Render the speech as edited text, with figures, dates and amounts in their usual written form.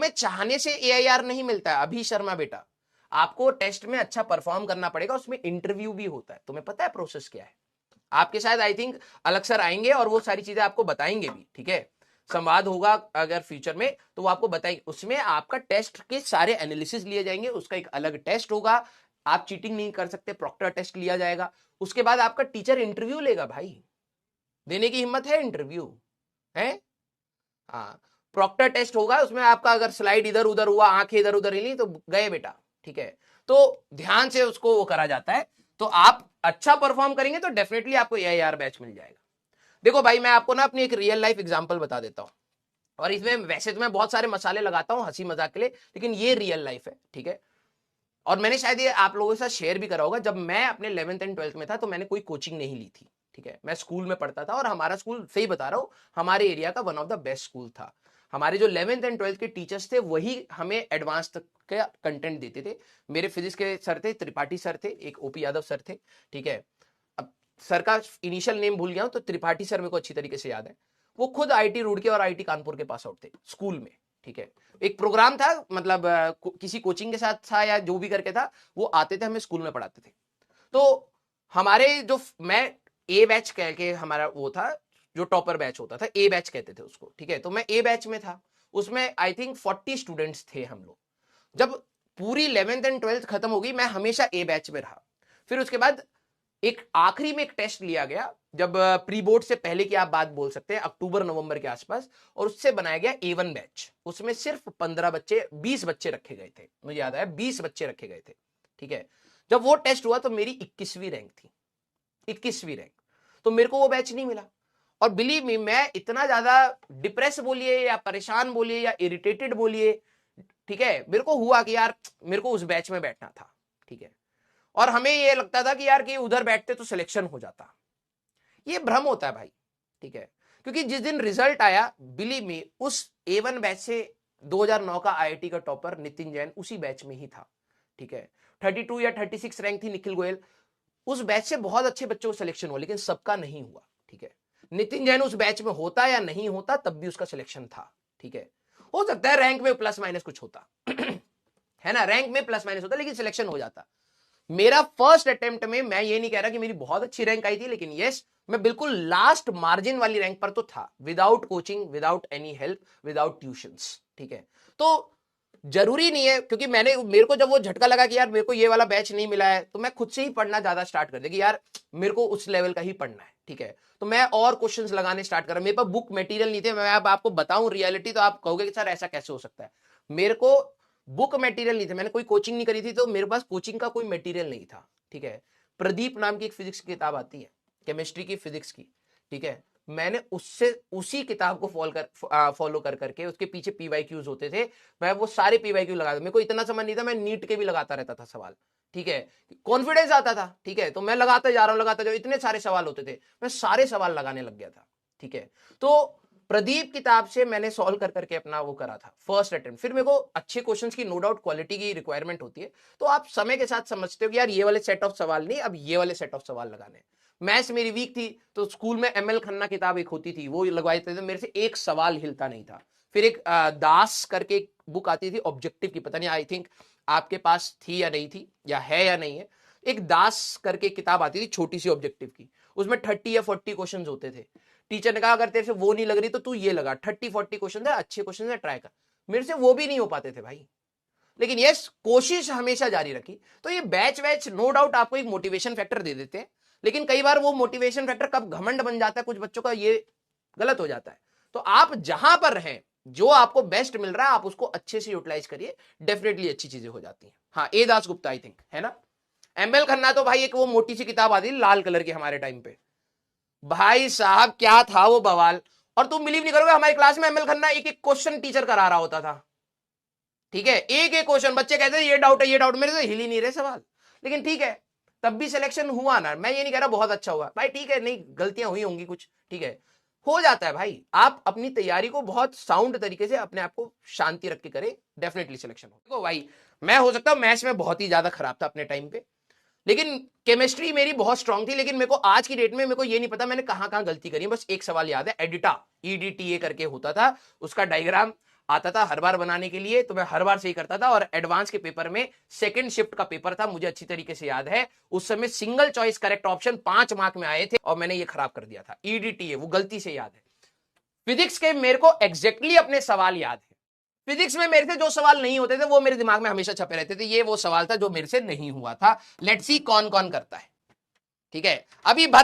तुम्हें चाहने से AIR नहीं मिलता है अभी शर्मा बेटा, आपको टेस्ट में अच्छा परफॉर्म करना पड़ेगा, उसमें इंटरव्यू भी होता है। तुम्हें पता है प्रोसेस क्या है? आपके शायद आई थिंक अलग सर आएंगे और वो सारी चीजें आपको बताएंगे भी, ठीक है, संवाद होगा अगर फ्यूचर में तो वो आपको बताएंगे। उसमें आपका टेस्ट के सारे एनालिसिस लिए जाएंगे, उसका एक अलग टेस्ट होगा, आप चीटिंग नहीं कर सकते, प्रॉक्टर टेस्ट लिया जाएगा। उसके बाद आपका टीचर इंटरव्यू लेगा भाई, देने की हिम्मत है इंटरव्यू है? हाँ, प्रॉक्टर टेस्ट होगा, उसमें आपका अगर स्लाइड इधर उधर हुआ, आंखें इधर उधर हिली तो गए बेटा, ठीक है। तो ध्यान से उसको वो करा जाता है। तो आप अच्छा परफॉर्म करेंगे तो डेफिनेटली आपको AIR बैच मिल जाएगा। देखो भाई, मैं आपको ना अपनी एक रियल लाइफ एग्जांपल बता देता हूं, और इसमें वैसे तो मैं बहुत सारे मसाले लगाता हूं हंसी मजाक के लिए, लेकिन ये रियल लाइफ है, ठीक है। और मैंने शायद ये आप लोगों के साथ शेयर भी करा होगा, जब मैं अपने 11th एंड 12th में था तो मैंने कोई कोचिंग नहीं ली थी, ठीक है। मैं स्कूल में पढ़ता था, और हमारा स्कूल, सही बता रहा हूं, हमारे एरिया का one of the best school था। हमारे जो 11th एंड 12th के टीचर्स थे वही हमें एडवांस तक का कंटेंट देते थे। मेरे फिजिक्स के सर थे, त्रिपाठी सर थे, एक OP यादव सर थे, ठीक है। अब सर का इनिशियल नेम भूल गया हूं, तो त्रिपाठी सर मेरे को अच्छी तरीके से याद है। वो खुद IT रुड़की और IT कानपुर के पास आउट थे स्कूल में, ठीक है। एक प्रोग्राम था, मतलब किसी कोचिंग के साथ था या जो भी करके था, वो आते थे, हमें स्कूल में पढ़ाते थे। तो हमारे जो, मैं A बैच कह के हमारा वो था, जो टॉपर बैच होता था, A बैच कहते थे उसको, ठीक है। तो मैं A बैच में था, उसमें आई थिंक 40 स्टूडेंट्स थे हम लोग। जब पूरी 11th एंड 12th खत्म हो गई, मैं हमेशा A बैच में रहा। फिर उसके बाद एक आखिरी में एक टेस्ट लिया गया, जब प्री बोर्ड से पहले की आप बात बोल सकते हैं, अक्टूबर नवंबर के आसपास, और उससे बनाया गया A1 बैच। उसमें सिर्फ 15 बच्चे, 20 बच्चे रखे गए थे, मुझे याद है 20 बच्चे रखे गए थे, ठीक है। जब वो टेस्ट हुआ तो मेरी 21वीं रैंक थी, 21वीं रैंक। तो मेरे को वो बैच नहीं मिला, और बिलीव मी, मैं इतना ज्यादा डिप्रेस बोलिए या परेशान बोलिए या इरिटेटेड बोलिए, ठीक है, मेरे को हुआ कि यार मेरे को उस बैच में बैठना था, ठीक है। और हमें ये लगता था कि यार कि उधर बैठते तो सिलेक्शन हो जाता। ये भ्रम होता है भाई, ठीक है। क्योंकि जिस दिन रिजल्ट आया, बिलीव मी, उस A1 बैच से 2009 का IIT का टॉपर नितिन जैन उसी बैच में ही था, ठीक है। 32 या 36 रैंक थी निखिल गोयल। उस बैच से बहुत अच्छे बच्चों को सिलेक्शन हुआ, लेकिन सबका नहीं हुआ, ठीक है। नितिन जैन उस बैच में होता या नहीं होता तब भी उसका सिलेक्शन था, ठीक है। हो सकता है रैंक में प्लस माइनस कुछ होता है ना, रैंक में प्लस माइनस होता, लेकिन सिलेक्शन हो जाता। मेरा फर्स्ट अटेम्प्ट में, मैं ये नहीं कह रहा कि मेरी बहुत अच्छी रैंक आई थी, लेकिन यस, मैं बिल्कुल लास्ट मार्जिन वाली रैंक पर तो था, without coaching, without any help, without tuitions, ठीक है। तो जरूरी नहीं है, क्योंकि मेरे को जब वो झटका लगा कि यार मेरे को ये वाला बैच नहीं मिला है, तो मैं खुद से ही पढ़ना ज्यादा स्टार्ट कर दिया कि यार मेरे को उस लेवल का ही पढ़ना है, ठीक है। तो मैं और क्वेश्चंस लगाने स्टार्ट करा। मेरे पास बुक मटेरियल नहीं थे, मैं अब आपको बताऊं रियलिटी तो आप कहोगे कि सर ऐसा कैसे हो सकता है। मेरे को बुक मटेरियल नहीं थे, मैंने कोई कोचिंग नहीं करी थी, तो मेरे पास कोचिंग का कोई मटेरियल नहीं था, ठीक है। प्रदीप नाम की एक फिजिक्स की किताब आती है, केमिस्ट्री की, फिजिक्स की, ठीक है। मैंने उससे उसी किताब को फॉलो कर करके, उसके पीछे PYQs होते थे, मैं वो सारे PYQ लगाता। मेरे को इतना समझ नहीं था, मैं नीट के भी लगाता रहता था सवाल, ठीक है। कॉन्फिडेंस आता था, ठीक है, तो मैं लगाता जा रहा हूं, लगाता जा, इतने सारे सवाल होते थे, मैं सारे सवाल लगाने लग गया था, ठीक है। तो प्रदीप किताब से मैंने सॉल्व कर करके अपना वो करा था फर्स्ट अटेम्प्ट। फिर मेरे को अच्छे क्वेश्चंस की नो डाउट क्वालिटी की रिक्वायरमेंट होती है, तो आप समय के साथ समझते हो कि यार ये वाले सेट ऑफ सवाल नहीं, अब ये वाले सेट ऑफ सवाल लगाने। मैथ्स मेरी वीक थी, तो स्कूल में ML खन्ना किताब एक होती थी, वो लगवाई थे, मेरे से एक सवाल हिलता नहीं था। फिर एक दास करके एक बुक आती थी ऑब्जेक्टिव की, पता नहीं आई थिंक आपके पास थी या नहीं थी, या है या नहीं है। एक दास करके किताब आती थी छोटी सी ऑब्जेक्टिव की, उसमें 30 या 40 क्वेश्चन होते थे। टीचर ने कहा अगर तेरे से वो नहीं लग रही तो तू ये लगा, 30-40 क्वेश्चन है, अच्छे क्वेश्चन है, ट्राई कर। मेरे से वो भी नहीं हो पाते थे भाई, लेकिन यस, कोशिश हमेशा जारी रखी। तो ये बैच वैच नो डाउट आपको एक मोटिवेशन फैक्टर दे देते हैं, लेकिन कई बार वो मोटिवेशन फैक्टर कब घमंड बन जाता है कुछ बच्चों का, ये गलत हो जाता है। तो आप जहां पर रहें, जो आपको बेस्ट मिल रहा है, आप उसको अच्छे से यूटिलाइज करिए, डेफिनेटली अच्छी चीजें हो जाती हैं। हाँ, ए दास गुप्ता आई थिंक है ना। ML खन्ना तो भाई एक वो मोटी सी किताब आती थी लाल कलर की हमारे टाइम पे, भाई साहब क्या था वो बवाल। और तुम बिलीव नहीं करोगे, हमारी क्लास में ML खन्ना एक एक क्वेश्चन टीचर करा रहा होता था, ठीक है। एक एक क्वेश्चन, बच्चे कहते हैं ये डाउट है, ये डाउट, मेरे से हिल ही नहीं रहे सवाल, लेकिन ठीक है, तब भी सिलेक्शन हुआ ना। मैं ये नहीं कह रहा बहुत अच्छा हुआ भाई, ठीक है, नहीं गलतियां हुई होंगी कुछ, ठीक है, हो जाता है भाई। आप अपनी तैयारी को बहुत साउंड तरीके से, अपने आप को शांति रख के करें, डेफिनेटली सिलेक्शन हो। देखो भाई, मैं हो सकता हूं मैथ्स में बहुत ही ज्यादा खराब था अपने टाइम पे, लेकिन केमिस्ट्री मेरी बहुत स्ट्रांग थी। लेकिन मेरे को आज की डेट में मेरे को ये नहीं पता मैंने कहां कहां गलती करी है। बस एक सवाल याद है, एडिटा, EDTA करके होता था, उसका डायग्राम आता था हर बार बनाने के लिए, तो मैं हर बार सही करता था। और एडवांस के पेपर में सेकंड शिफ्ट का पेपर था, मुझे अच्छी तरीके से याद है, उस समय single choice correct option 5 mark में आए थे और मैंने ये खराब कर दिया था। ईडीटीए वो गलती से याद है। फिजिक्स के मेरे को एग्जैक्टली अपने सवाल याद है। फिजिक्स में मेरे से जो सवाल नहीं होते थे वो मेरे दिमाग में हमेशा छपे रहते थे। ये वो सवाल था जो मेरे से नहीं हुआ था। लेट्स सी कौन कौन करता है। ठीक है, अभी भर